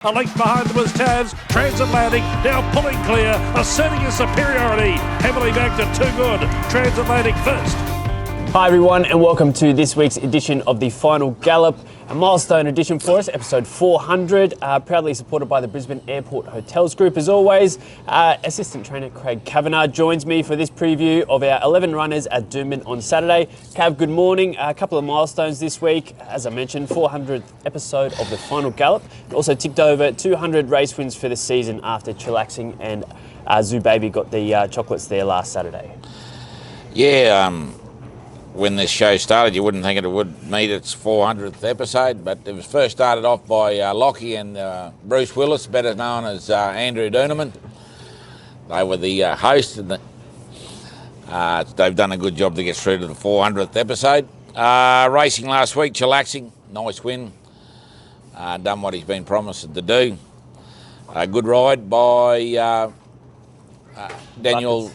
A length behind them was Taz. Transatlantic now pulling clear, asserting his superiority. Heavily back to Too Good. Transatlantic first. Hi everyone, and welcome to this week's edition of the Final Gallop, a milestone edition for us, episode 400, proudly supported by the Brisbane Airport Hotels Group. As always, Assistant Trainer Craig Cavanough joins me for this preview of our 11 runners at Doomben on Saturday. Cav, good morning. A couple of milestones this week. As I mentioned, 400th episode of the Final Gallop. It also ticked over 200 race wins for the season after chillaxing, and Zoo Baby got the chocolates there last Saturday. Yeah, when this show started, you wouldn't think it would meet its 400th episode, but it was first started off by Lockie and Bruce Willis, better known as Andrew Doomben. They were the host, and they've done a good job to get through to the 400th episode. Racing last week, chillaxing, nice win. Done what he's been promised to do. A good ride by Daniel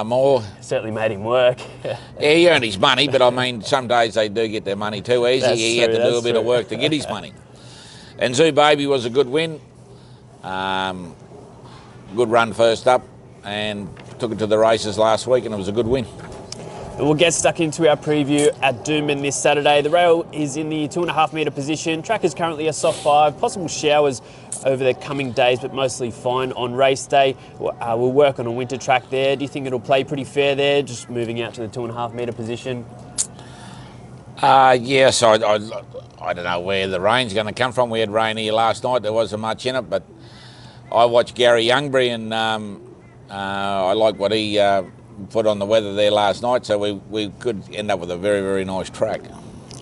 Moore. Certainly made him work. Yeah, he earned his money, but I mean, some days they do get their money too easy. He had to do a bit of work to get his money. And Zoo Baby was a good win. Good run first up, and took it to the races last week, and it was a good win. We'll get stuck into our preview at Doomben this Saturday. The rail is in the 2.5 metre position. Track is currently a soft 5. Possible showers over the coming days, but mostly fine on race day. We'll work on a winter track there. Do you think it'll play pretty fair there, just moving out to the 2.5 metre position? Yes, I don't know where the rain's going to come from. We had rain here last night. There wasn't much in it, but I watched Gary Youngbury, and I like what he put on the weather there last night, so we could end up with a very, very nice track.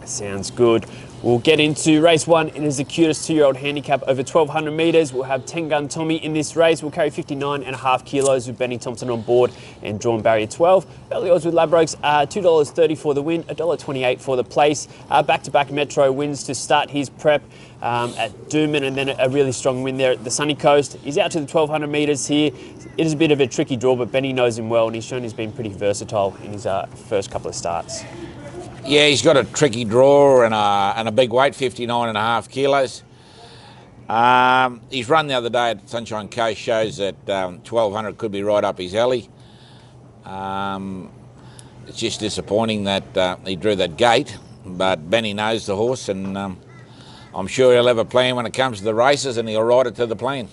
Sounds good. We'll get into race 1. It is the cutest 2-year-old handicap over 1,200 metres. We'll have Tengun Tommy in this race. We'll carry 59.5 kilos with Benny Thompson on board and drawn barrier 12. Early odds with Ladbrokes are $2.30 for the win, $1.28 for the place. Back-to-back Metro wins to start his prep at Doomben, and then a really strong win there at the sunny coast. He's out to the 1,200 metres here. It is a bit of a tricky draw, but Benny knows him well, and he's shown he's been pretty versatile in his first couple of starts. Yeah, he's got a tricky draw and a big weight, 59.5 kilos. His run the other day at Sunshine Coast shows that 1,200 could be right up his alley. It's just disappointing that he drew that gate, but Benny knows the horse, and I'm sure he'll have a plan when it comes to the races, and he'll ride it to the plan.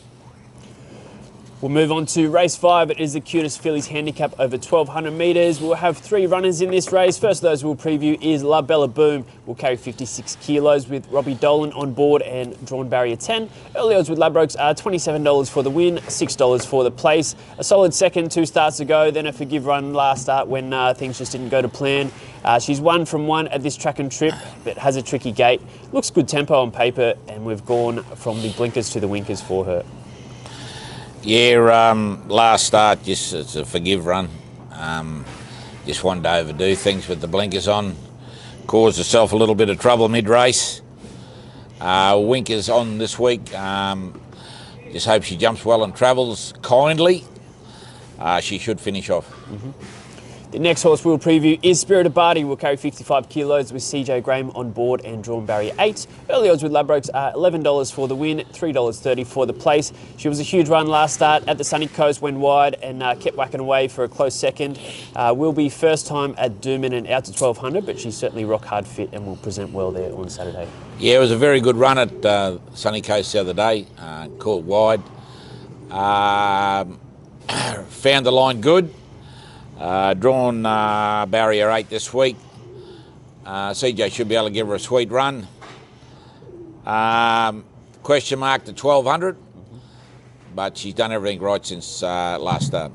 We'll move on to race 5. It is the cutest fillies handicap over 1,200 metres. We'll have 3 runners in this race. First of those we'll preview is La Bella Boom. We'll carry 56 kilos with Robbie Gollan on board and drawn barrier 10. Early odds with Ladbrokes are $27 for the win, $6 for the place. A solid second 2 starts ago, then a forgive run last start when things just didn't go to plan. She's 1 from 1 at this track and trip, but has a tricky gait. Looks good tempo on paper, and we've gone from the blinkers to the winkers for her. Yeah, last start, just it's a forgive run. Just wanted to overdo things with the blinkers on. Caused herself a little bit of trouble mid-race. Winkers on this week. Just hope she jumps well and travels kindly. She should finish off. Mm-hmm. The next horse we'll preview is Spirit of Barty. We'll carry 55 kilos with CJ Graham on board and drawn barrier 8. Early odds with Ladbrokes are $11 for the win, $3.30 for the place. She was a huge run last start at the sunny coast, went wide and kept whacking away for a close second. Will be first time at Doomben and out to 1,200, but she's certainly rock hard fit and will present well there on Saturday. Yeah, it was a very good run at sunny coast the other day. Caught wide. Found the line good. Drawn barrier 8 this week. CJ should be able to give her a sweet run. Question mark to 1,200, but she's done everything right since last start.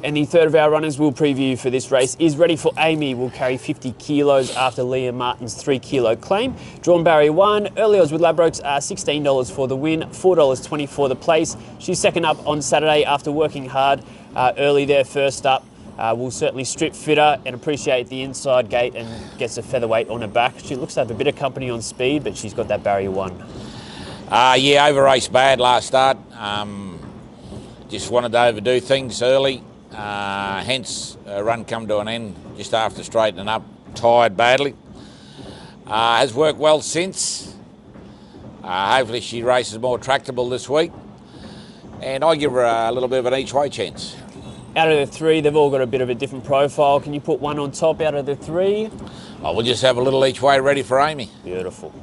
And the third of our runners we'll preview for this race is Ready for Aimee. Will carry 50 kilos after Liam Martin's 3 kilo claim. Drawn barrier 1. Early odds with Ladbrokes are $16 for the win, $4.20 for the place. She's second up on Saturday after working hard early there first up. Will certainly strip fitter and appreciate the inside gate and gets a featherweight on her back. She looks to have a bit of company on speed, but she's got that barrier 1. Yeah, over-raced bad last start. Just wanted to overdo things early. Hence, run come to an end just after straightening up. Tired badly. Has worked well since. Hopefully she races more tractable this week. And I give her a little bit of an each-way chance. Out of the three, they've all got a bit of a different profile. Can you put one on top out of the three? Oh, we'll just have a little each way ready for Aimee. Beautiful.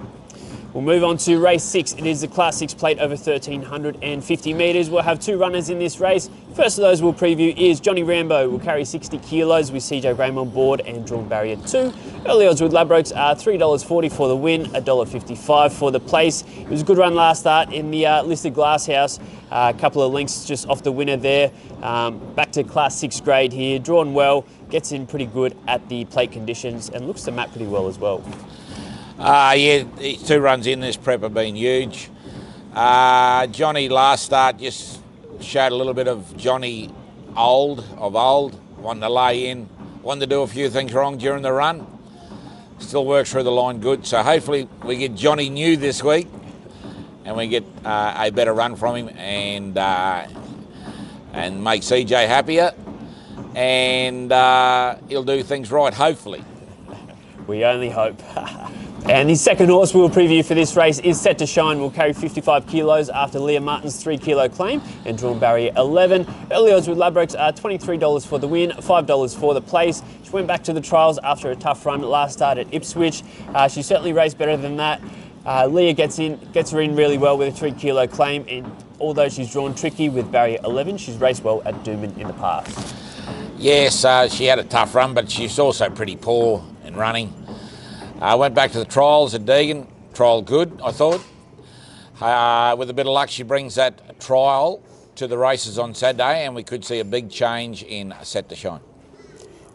We'll move on to race 6. It is the Class 6 plate over 1,350 metres. We'll have 2 runners in this race. First of those we'll preview is Johnny Rambo. Will carry 60 kilos with CJ Graham on board and drawn barrier 2. Early odds with Ladbrokes are $3.40 for the win, $1.55 for the place. It was a good run last start in the listed Glasshouse. A couple of lengths just off the winner there. Back to Class 6 grade here. Drawn well, gets in pretty good at the plate conditions and looks to map pretty well as well. Yeah, his 2 runs in this prep have been huge. Johnny last start just showed a little bit of Johnny of old. Wanted to lay in, wanted to do a few things wrong during the run. Still works through the line good. So hopefully we get Johnny new this week and we get a better run from him and make CJ happier. And he'll do things right, hopefully. We only hope. And the second horse we'll preview for this race is Set to Shine. Will carry 55 kilos after Leah Martin's 3 kilo claim and drawn barrier 11. Early odds with Ladbrokes are $23 for the win, $5 for the place. She went back to the trials after a tough run last start at Ipswich. She certainly raced better than that. Leah gets her in really well with a 3 kilo claim, and although she's drawn tricky with barrier 11, she's raced well at Doomben in the past. Yes, she had a tough run, but she's also pretty poor in running. Went back to the trials at Deagon. Trial good, I thought. With a bit of luck, she brings that trial to the races on Saturday, and we could see a big change in Set to Shine.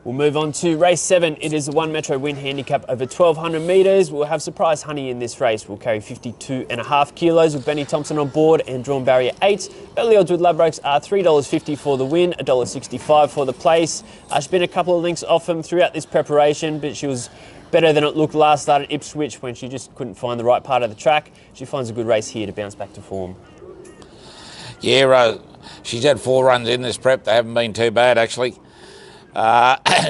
We'll move on to race 7. It is the 1 Metro Win handicap over 1,200 metres. We'll have Surprise Honey in this race. We'll carry 52.5 kilos with Benny Thompson on board and drawn barrier 8. Early odds with Ladbrokes are $3.50 for the win, $1.65 for the place. She's been a couple of links off him throughout this preparation, but she was better than it looked last start at Ipswich when she just couldn't find the right part of the track. She finds a good race here to bounce back to form. Yeah, she's had 4 runs in this prep. They haven't been too bad, actually.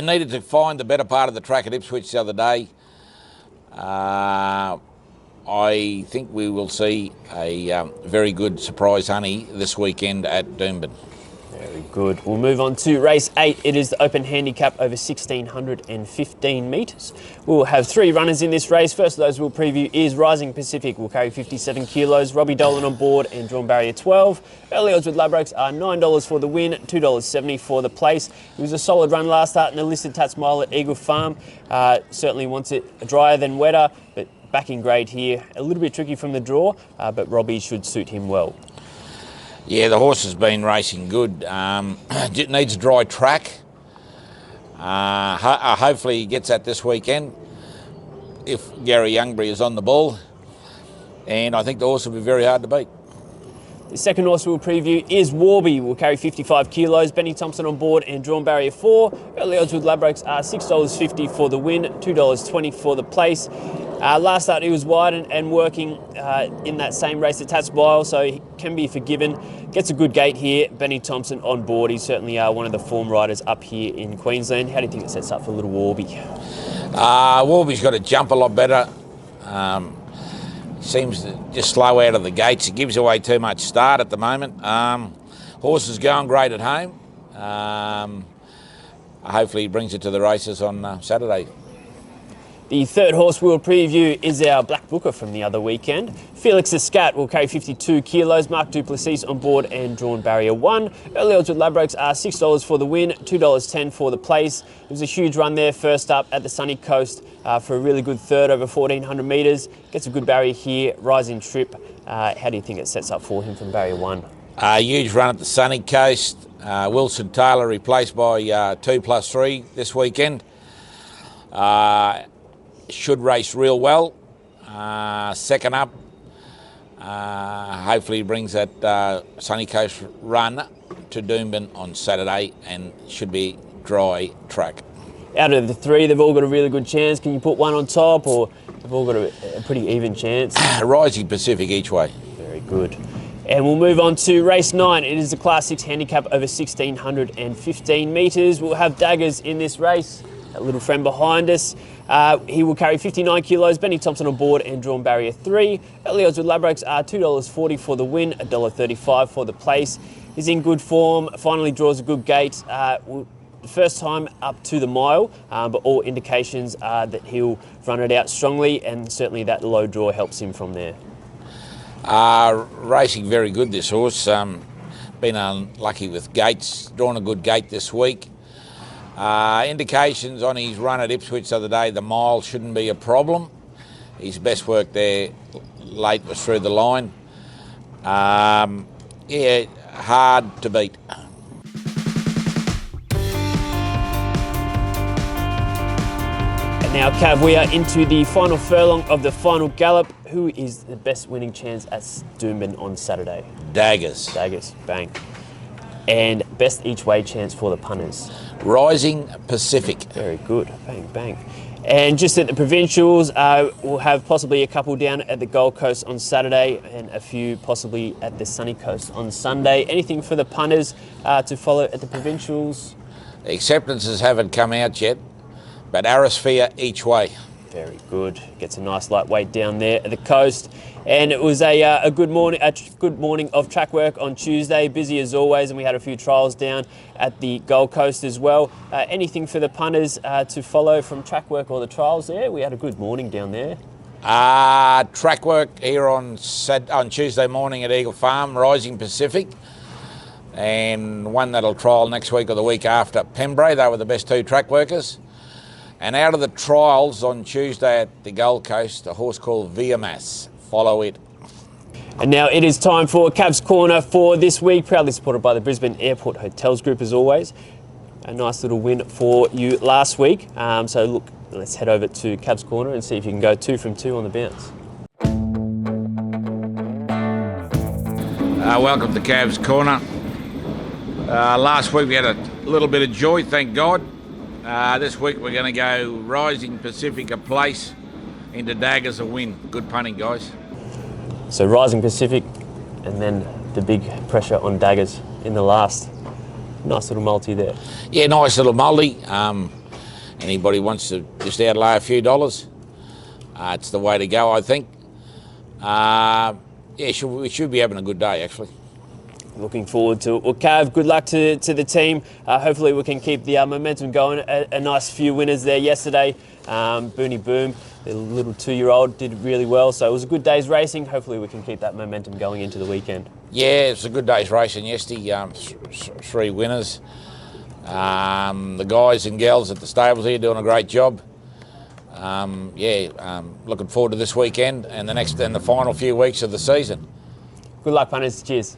Needed to find the better part of the track at Ipswich the other day. I think we will see a very good Surprise Honey this weekend at Doomben. Very good. We'll move on to race 8. It is the open handicap over 1,615 metres. We'll have 3 runners in this race. First of those we'll preview is Rising Pacific. Will carry 57 kilos. Robbie Dolan on board and drawn barrier 12. Early odds with Ladbrokes are $9 for the win, $2.70 for the place. It was a solid run last start in the listed Tats Mile at Eagle Farm. Certainly wants it drier than wetter, but back in grade here. A little bit tricky from the draw, but Robbie should suit him well. Yeah, the horse has been racing good. It needs a dry track. Hopefully he gets that this weekend if Gary Youngbury is on the ball. And I think the horse will be very hard to beat. The second horse we'll preview is Warby. Will carry 55 kilos. Benny Thompson on board and drawn barrier 4. Early odds with Ladbrokes are $6.50 for the win, $2.20 for the place. Last start he was wide and working in that same race at Tats Mile, so he can be forgiven. Gets a good gate here. Benny Thompson on board. He's certainly one of the form riders up here in Queensland. How do you think it sets up for little Warby? Warby's got to jump a lot better. Seems to just slow out of the gates. It gives away too much start at the moment. Horse is going great at home. Hopefully he brings it to the races on Saturday. The third horse we'll preview is our Black Booker from the other weekend. Felix the Scat will carry 52 kilos. Mark Duplessis on board and drawn barrier 1. Early odds with Ladbrokes are $6 for the win, $2.10 for the place. It was a huge run there first up at the sunny coast for a really good third over 1,400 metres. Gets a good barrier here, rising trip. How do you think it sets up for him from barrier 1? Huge run at the sunny coast. Wilson Taylor replaced by 2+3 this weekend. Should race real well. Second up, hopefully he brings that sunny coast run to Doomben on Saturday and should be dry track. Out of the 3, they've all got a really good chance. Can you put one on top, or they've all got a pretty even chance? Rising Pacific each way. Very good. And we'll move on to race 9. It is the Class 6 handicap over 1,615 metres. We'll have Daggers in this race. that little friend behind us. He will carry 59 kilos. Benny Thompson on board and drawn barrier 3. Early odds with Ladbrokes are $2.40 for the win, $1.35 for the place. He's in good form, finally draws a good gate. First time up to the mile, but all indications are that he'll run it out strongly, and certainly that low draw helps him from there. Racing very good, this horse. Been unlucky with gates, drawn a good gate this week. Indications on his run at Ipswich the other day, the mile shouldn't be a problem. His best work there late was through the line. Yeah, hard to beat. Now, Cav, we are into the final furlong of the Final Gallop. Who is the best winning chance at Doomben on Saturday? Daggers. Daggers, bang. And best each way chance for the punters? Rising Pacific. Very good, bang, bang. And just at the provincials, we'll have possibly a couple down at the Gold Coast on Saturday and a few possibly at the Sunny Coast on Sunday. Anything for the punters to follow at the provincials? The acceptances haven't come out yet, but Arisphere each way. Very good. Gets a nice lightweight down there at the coast. And it was a good morning of track work on Tuesday. Busy as always, and we had a few trials down at the Gold Coast as well. Anything for the punters to follow from track work or the trials there? We had a good morning down there. Track work here on Tuesday morning at Eagle Farm, Rising Pacific. And one that'll trial next week or the week after, Pembrey. They were the best 2 track workers. And out of the trials on Tuesday at the Gold Coast, a horse called Viamas. Follow it. And now it is time for Cav's Corner for this week, proudly supported by the Brisbane Airport Hotels Group as always. A nice little win for you last week. So look, let's head over to Cav's Corner and see if you can go 2 from 2 on the bounce. Welcome to Cav's Corner. Last week we had a little bit of joy, thank God. This week we're going to go Rising Pacific a place, into Daggers a win. Good punting, guys. So Rising Pacific and then the big pressure on Daggers in the last. Nice little multi there. Yeah, nice little multi. Anybody wants to just outlay a few dollars, it's the way to go, I think. We should be having a good day, actually. Looking forward to it. Well, Cav, good luck to the team. Hopefully we can keep the momentum going. A nice few winners there yesterday. Booney Boom, the little 2-year-old, did really well. So it was a good day's racing. Hopefully we can keep that momentum going into the weekend. Yeah, it's a good day's racing yesterday. 3 winners. The guys and gals at the stables here doing a great job. Looking forward to this weekend and the final few weeks of the season. Good luck, punters. Cheers.